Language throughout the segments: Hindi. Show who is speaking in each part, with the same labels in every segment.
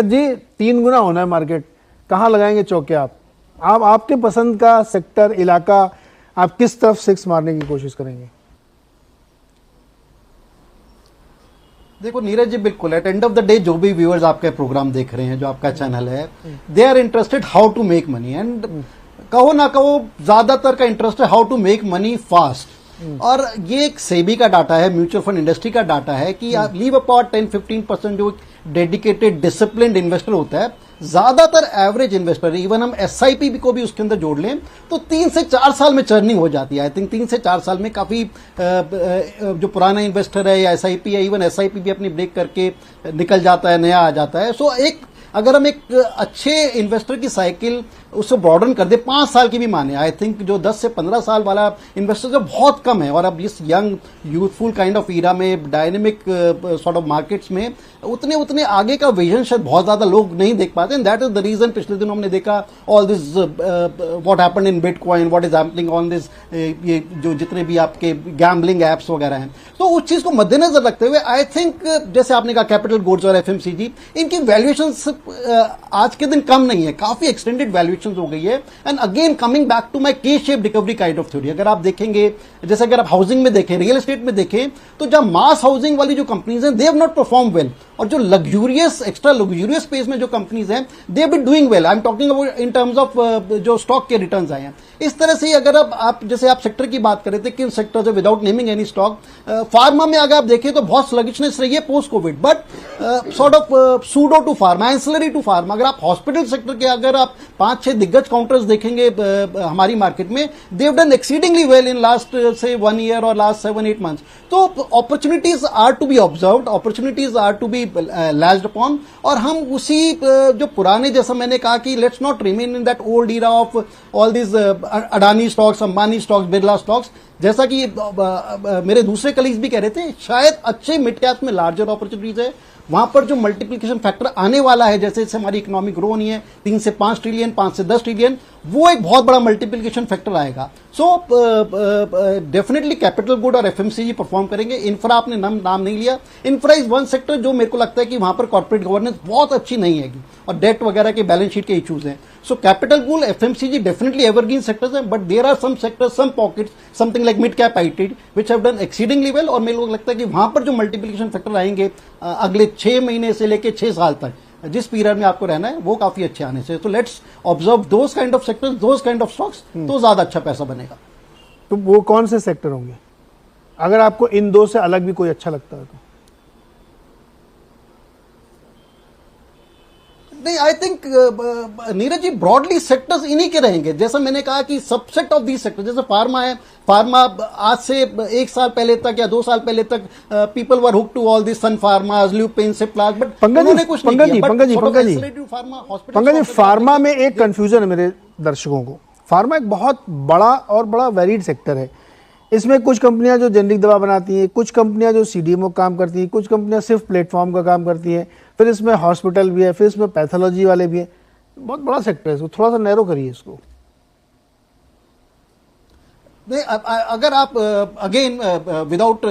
Speaker 1: जी 3 गुना होना है मार्केट, कहाँ लगाएंगे चौके आप आपके पसंद का सेक्टर, इलाका, आप किस तरफ 6 मारने की कोशिश करेंगे?
Speaker 2: देखो नीरज जी, बिल्कुल at end of the day जो भी व्यूअर्स आपका प्रोग्राम देख रहे हैं, जो आपका चैनल है, they are interested how to make money, and कहो ना कहो ज्यादातर का इंटरेस्ट है how to make money fast. और ये एक सेबी का डाटा है, म्यूचुअल फंड इंडस्ट्री का डाटा है कि आप लीव अपार्ट 10-15% जो डेडिकेटेड डिसिप्लिन्ड इन्वेस्टर होता है, ज्यादातर एवरेज इन्वेस्टर, इवन हम एसआईपी को भी उसके अंदर जोड़ लें तो 3 से 4 साल में चर्निंग हो जाती है। आई थिंक 3 से 4 साल में काफी जो पुराना इन्वेस्टर है या एसआईपी है, इवन एसआईपी भी अपनी ब्रेक करके निकल जाता है, नया आ जाता है। सो एक अगर हम एक अच्छे इन्वेस्टर की साइकिल उसको ब्रॉडन कर दे, 5 साल की भी माने, आई थिंक जो 10 से 15 साल वाला इन्वेस्टर जो बहुत कम है, और अब इस young youthful kind of era में, डायनेमिक सॉर्ट ऑफ मार्केट्स में उतने आगे का विजन शायद बहुत ज्यादा लोग नहीं देख पाते। And that is the reason पिछले दिनों हमने देखा all this what happened in bitcoin, what is happening on this, ये जो जितने भी आपके गैम्बलिंग एप्स वगैरह हैं, तो उस चीज को मद्देनजर रखते हुए आई थिंक जैसे आपने कहा कैपिटल गुड्स और एफएमसीजी, इनकी वैल्यूएशन आज के दिन कम नहीं है, काफी एक्सटेंडेड वैल्यूएशन हो गई है। And again coming back to my K shape recovery kind of theory, अगर आप देखेंगे, जैसे अगर आप हाउसिंग में देखें, रियल एस्टेट में देखें, तो जब मास हाउसिंग वाली जो कंपनीज हैं, they have not perform well, और जो लग्जूरियस, एक्स्ट्रा लग्जूरियस स्पेस में जो कंपनीज हैं, they have been doing well. I am talking about in terms of जो स्टॉक के रिटर्न्स आए हैं। इस तरह से अगर आप जैसे आप सेक्टर की बात करें थे, किन सेक्टर से, without naming any stock, pharma में अगर आप देखें तो बहुत स्लगिशनेस रही है post covid, but sort of pseudo to pharma, ancillary to pharma. अगर आप हॉस्पिटल सेक्टर के अगर आप 5-6 दिग्गज काउंटर्स देखेंगे हमारी मार्केट में, they have done exceedingly well in last से 1 ईयर और लास्ट 7-8 मंथ्स। तो opportunities are to be observed, opportunities are to be latched upon, और हम उसी जो पुराने, जैसा मैंने कहा कि let's not remain in that old era of all this Adani stocks, Ambani stocks, Birla stocks. जैसा कि मेरे दूसरे कलीग्स भी कह रहे थे, शायद अच्छे मिड कैप में लार्जर अपॉर्चुनिटीज है, वहां पर जो मल्टीप्लिकेशन फैक्टर आने वाला है, जैसे हमारी इकोनॉमिक ग्रो नहीं है 3 से 5 ट्रिलियन, 5 से 10 ट्रिलियन, वो एक बहुत बड़ा मल्टीप्लिकेशन फैक्टर आएगा। सो डेफिनेटली कैपिटल गुड और एफएमसीजी परफॉर्म करेंगे। इंफ्रा आपने नाम नहीं लिया, इंफ्रा इज वन सेक्टर जो मेरे को लगता है कि वहां पर कॉर्पोरेट गवर्नेंस बहुत अच्छी नहीं है, और डेट वगैरह के बैलेंस शीट के इश्यूज हैं। So capital good, FMCG definitely evergreen sectors हैं, but there are some sectors, some pockets, something like mid cap IT which have done exceedingly well, और मेरे को लगता है कि वहां पर जो मल्टीप्लिकेशन फैक्टर आएंगे अगले 6 महीने से लेकर 6 साल तक, जिस पीरियड में आपको रहना है, वो काफी अच्छे आने से। तो let's observe those kind of sectors, those kind of stocks, तो ज्यादा अच्छा पैसा बनेगा।
Speaker 1: तो वो कौन से सेक्टर होंगे अगर आपको इन दो से अलग भी कोई अच्छा लगता है तो?
Speaker 2: नहीं, I think Neeraj ji, broadly sectors इन्हीं के रहेंगे। जैसा मैंने कहा कि सबसेट ऑफ दीज सेक्टर, जैसे फार्मा है, फार्मा आज से 1 साल पहले तक या 2 साल पहले तक people were hooked to all this Sun Pharma, Lupin, Ciplas, but
Speaker 1: Pankaj ji, pharma में एक कंफ्यूजन है मेरे दर्शकों को। फार्मा एक बहुत बड़ा वेरिड सेक्टर है। इसमें कुछ कंपनियां जो जेनरिक दवा बनाती हैं, कुछ कंपनियां जो सीडीएमओ काम करती हैं, कुछ कंपनियां सिर्फ प्लेटफॉर्म का काम करती हैं, फिर इसमें हॉस्पिटल भी है, फिर इसमें पैथोलॉजी वाले भी हैं। बहुत बड़ा सेक्टर है, इसको थोड़ा सा नैरो करिए इसको।
Speaker 2: नहीं, अगर आप again without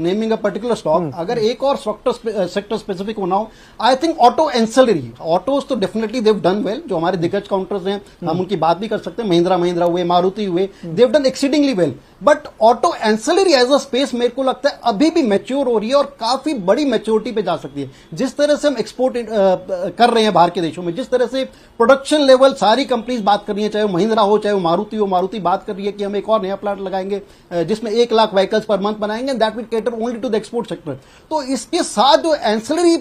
Speaker 2: naming a particular stock, अगर एक और सेक्टर स्पेसिफिक होना हो, I think auto ancillary, autos तो डेफिनेटली देव डन वेल। जो हमारे दिग्गज काउंटर्स हैं, हम उनकी बात भी कर सकते हैं, महिंद्रा हुए, मारुति हुए, they've done exceedingly well. But auto ancillary as a space मेरे को लगता है अभी भी मैच्योर हो रही है, और काफी बड़ी मैच्योरिटी पे जा सकती है। जिस तरह से हम एक्सपोर्ट कर रहे हैं बाहर के देशों में, जिस तरह से प्रोडक्शन लेवल सारी कंपनीज बात कर रही है, चाहे वो महिंद्रा हो, चाहे वो मारुति हो, मारुति बात कर रही है कि हम एक और प्लांट लगाएंगे जिसमें 1 लाख व्हीकल्स पर मंथ बनाएंगे, that will cater only to the export sector. तो इसके साथ जो एंसिलरी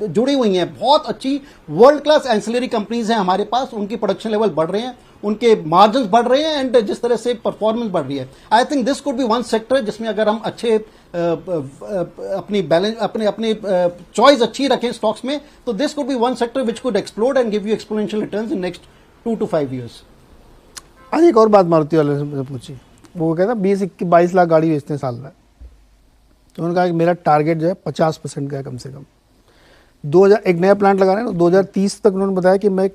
Speaker 2: जुड़ी हुई हैं, बहुत अच्छी वर्ल्ड क्लास एंसिलरी कंपनीज हैं हमारे पास, उनकी प्रोडक्शन लेवल बढ़ रहे हैं, उनके मार्जिन बढ़ रहे हैं, एंड जिस तरह से परफॉर्मेंस बढ़ रही है, I think this could be one sector जिसमें अगर हम अच्छे अपनी बैलेंस, अपनी चॉइस अच्छी रखें स्टॉक्स में, तो this could be one sector which could explode and give you exponential returns in next 2 to 5 years।
Speaker 1: आज एक और बात मारुति वाले से पूछी, वो कहता 20-22 लाख गाड़ी बेचते हैं साल में, तो उन्होंने कहा कि मेरा टारगेट जो है 50% का है कम से कम। 2000 एक नया प्लांट लगा रहे हैं, 2030 तक उन्होंने बताया कि मैं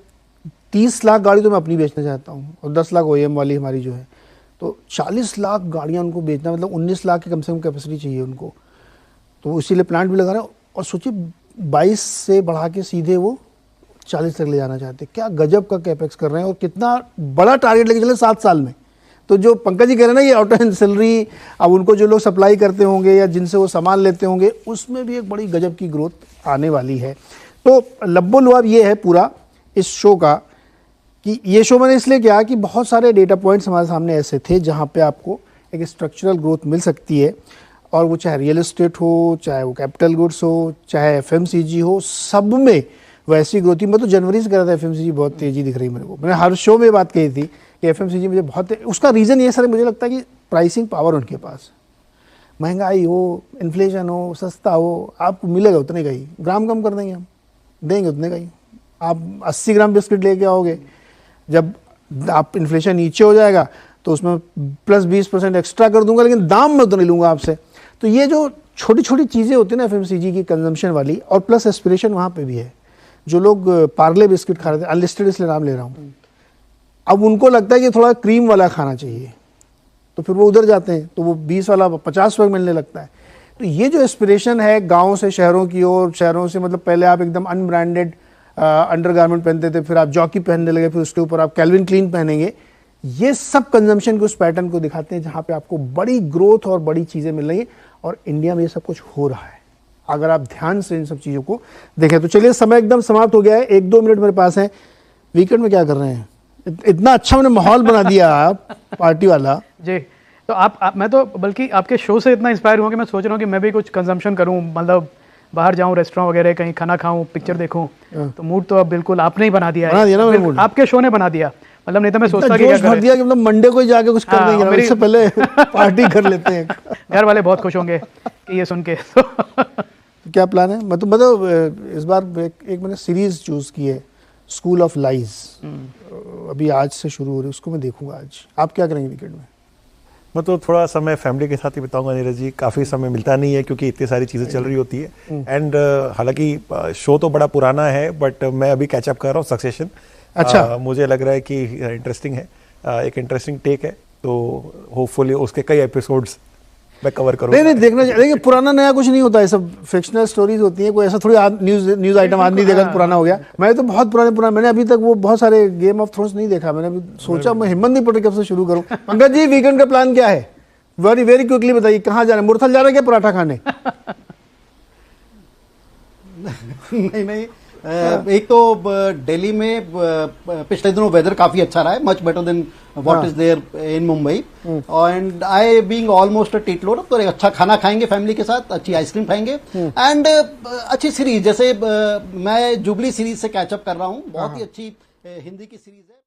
Speaker 1: 30 लाख गाड़ी तो मैं अपनी बेचना चाहता हूँ, और 10 लाख OEM वाली हमारी जो है, तो 40 लाख गाड़ियाँ उनको बेचना, मतलब 19 लाख की कम से कम कैपेसिटी चाहिए उनको। तो इसीलिए प्लांट भी लगा रहे हैं, और सोचिए 22 से बढ़ा के सीधे वो 40 तक ले जाना चाहते हैं। क्या गजब का कैपेक्स कर रहे हैं और कितना बड़ा टारगेट लेके चले 7 साल में। तो जो पंकज जी कह रहे हैं ना, ये ऑटो एंसिलरी, अब उनको जो लोग सप्लाई करते होंगे या जिनसे वो सामान लेते होंगे, उसमें भी एक बड़ी गजब की ग्रोथ आने वाली है। तो लब्बो लुआब ये है पूरा इस शो का, कि ये शो मैंने इसलिए किया कि बहुत सारे डेटा पॉइंट्स हमारे सामने ऐसे थे जहाँ पे आपको एक स्ट्रक्चरल ग्रोथ मिल सकती है, और वो चाहे रियल एस्टेट हो, चाहे वो कैपिटल गुड्स हो, चाहे एफएमसीजी हो, सब में वैसी ग्रोथ थी। मैं तो जनवरी से कह रहा था एफएमसीजी बहुत तेजी दिख रही है मेरे को, मैंने हर शो में बात कही थी कि एफएमसीजी मुझे बहुत, उसका रीज़न ये सर मुझे लगता है कि प्राइसिंग पावर उनके पास, महंगाई हो, इन्फ्लेशन हो, सस्ता हो, आपको मिलेगा उतने का ही, ग्राम कम कर देंगे हम, देंगे उतने का ही। आप 80 ग्राम बिस्किट लेके आओगे, जब आप इन्फ्लेशन नीचे हो जाएगा तो उसमें प्लस 20% एक्स्ट्रा कर दूंगा, लेकिन दाम मैं तो नहीं लूँगा आपसे। तो ये जो छोटी छोटी चीज़ें होती हैं ना एफएमसीजी की कंजम्पशन वाली, और प्लस एस्पिरेशन वहाँ पे भी है। जो लोग पार्ले बिस्किट खा रहे थे, अनलिस्टेड इसलिए नाम ले रहा हूँ, अब उनको लगता है कि थोड़ा क्रीम वाला खाना चाहिए, तो फिर वो उधर जाते हैं, तो वो 20 वाला 50 रुपये मिलने लगता है। तो ये जो एस्पिरेशन है गाँव से शहरों की ओर, शहरों से मतलब पहले आप एकदम अनब्रांडेड अंडरगारमेंट पहनते थे, फिर आप जॉकी पहनने लगे, फिर उसके ऊपर आप कैल्विन क्लीन पहनेंगे। ये सब कंजम्पशन के उस पैटर्न को दिखाते हैं जहाँ पे आपको बड़ी ग्रोथ और बड़ी चीज़ें मिल रही हैं, और इंडिया में ये सब कुछ हो रहा है अगर आप ध्यान से इन सब चीज़ों को देखें। तो चलिए, समय एकदम समाप्त हो गया है, 1-2 मिनट मेरे पास है। वीकेंड में क्या कर रहे हैं? इतना अच्छा मैंने माहौल बना दिया आप पार्टी वाला
Speaker 3: जी। तो आप मैं तो बल्कि आपके शो से इतना इंस्पायर हुआ कि मैं सोच रहा हूँ कि मैं भी कुछ कंजम्पशन करूँ, मतलब बाहर जाऊं, रेस्टोरेंट वगैरह कहीं खाना खाऊं, पिक्चर देखूं। तो मूड तो अब बिल्कुल आपने ही बना दिया है
Speaker 1: ना मूड
Speaker 3: आपके शो ने बना दिया। मतलब नहीं तो मैं सोचता कि
Speaker 1: भर दिया कि मतलब मंडे को ही जाके कुछ कर देंगे, इससे पहले पार्टी कर लेते हैं।
Speaker 3: घर वाले बहुत खुश होंगे कि ये सुन के।
Speaker 1: तो क्या प्लान है? मतलब इस बार एक मैंने सीरीज चूज की है, स्कूल ऑफ लाइज, अभी आज से शुरू हो रही है, उसको मैं देखूंगा आज। आप क्या करेंगे वीकेंड में?
Speaker 4: मैं तो थोड़ा समय फैमिली के साथ ही बिताऊंगा नीरज जी, काफ़ी समय मिलता नहीं है क्योंकि इतनी सारी चीज़ें चल रही होती है। एंड हालांकि शो तो बड़ा पुराना है, बट मैं अभी कैचअप कर रहा हूँ सक्सेशन।
Speaker 1: अच्छा।
Speaker 4: मुझे लग रहा है कि इंटरेस्टिंग है, एक इंटरेस्टिंग टेक है, तो होपफुली उसके कई एपिसोड्स मैं कवर करूँगा।
Speaker 1: नहीं देखना चाहिए। देखिए, पुराना नया कुछ नहीं होता है, सब फिक्शनल स्टोरीज होती हैं। कोई ऐसा थोड़ी न्यूज आइटम आज नहीं देखा तो पुराना हो गया। मैं तो बहुत पुराना मैंने अभी तक वो बहुत सारे गेम ऑफ थ्रोन्स नहीं देखा। मैंने अभी सोचा, मैं हिम्मत नहीं पड़ी कब से शुरू करूँ। पंकज जी, वीकेंड का प्लान क्या है? वेरी वेरी क्विकली बताइए, कहाँ जा रहे हैं? मुरथल जा रहे हैं क्या पराठा खाने?
Speaker 2: नहीं एक तो दिल्ली में पिछले दिनों वेदर काफी अच्छा रहा है, much better than what is there in Mumbai. And I being almost a teetotaller, तो एक अच्छा खाना खाएंगे फैमिली के साथ, अच्छी आइसक्रीम खाएंगे, एंड अच्छी सीरीज, जैसे मैं जुबली सीरीज से कैचअप कर रहा हूँ, बहुत ही अच्छी हिंदी की सीरीज है।